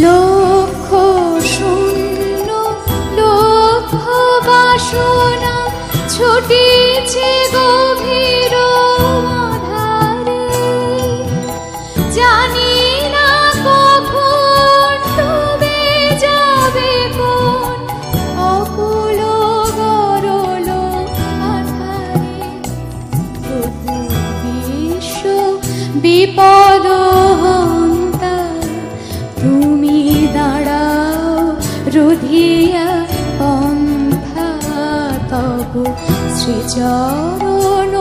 লক্ষ শূন্য লক্ষ বাসনা ছুটিছে গভীর আধারে, জানি না কখন ডুবে যাবে কোন অকুল গরল আধারে। প্রভু বিশ্ব বিপদ হন্তা, তুমি দাঁড়াও রুধিয়া পন্থা, তব শ্রীচরণ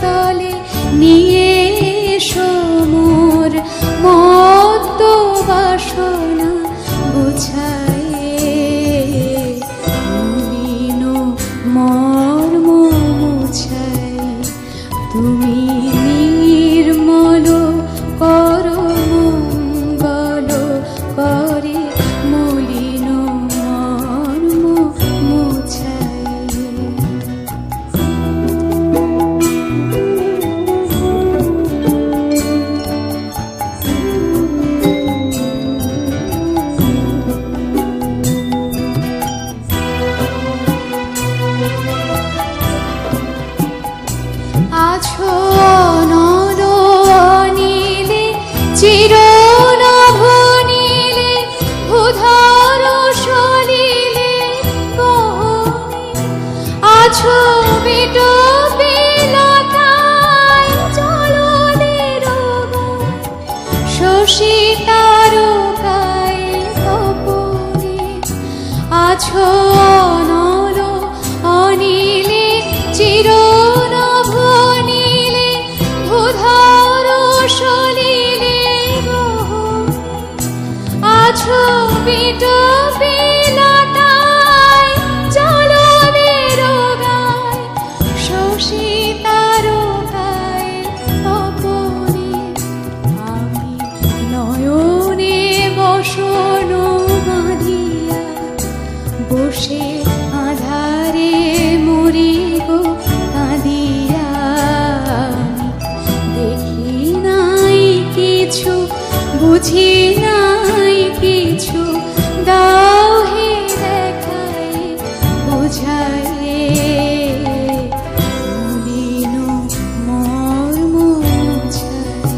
তলে নিয়ে মোর মত্ত বাসনা বুঝায়ে, মলিন মর্ম মুছাই, তুমি নির্মল কর মঙ্গল করে, মলিন মর্ম মুছাই। আছো অনল অনিলে চিরনভ নীলে, ভূধর সলিলে গহনে, আছো বিটপি লতায় জলনের গায়, শশী তারকায় তপনে, আছো অনল অনিলে চিরনভ নীলে, ভূধর সলিলে গহনে, আছো বিটপি লতায় জলনের গায়, শশী তারকায় তপনে, আমি নয়নে বসন বাঁধিয়া বসে আধারে মরিব কাঁদিয়া, দেখি নাই কিছু বুঝি নাই কিছু, দাও হে দেখাই বুঝাই, মলিন মর্ম মুছাই,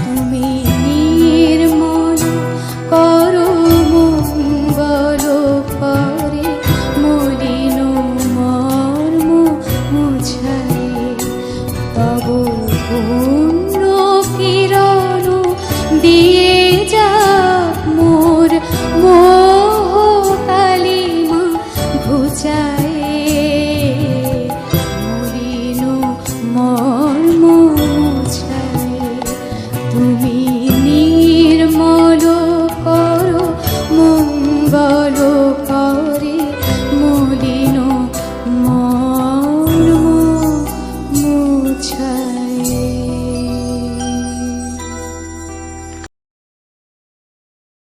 তুমি নির্মল কর মঙ্গল করে, মলিন মর্ম মুছাই, তব পূর্ণ কিরণ দিয়ে যাক মোর মোহ কালিমা ঘুচায়ে, মলিন মর্ম মুছাই, তুমি নির্মল কর মঙ্গল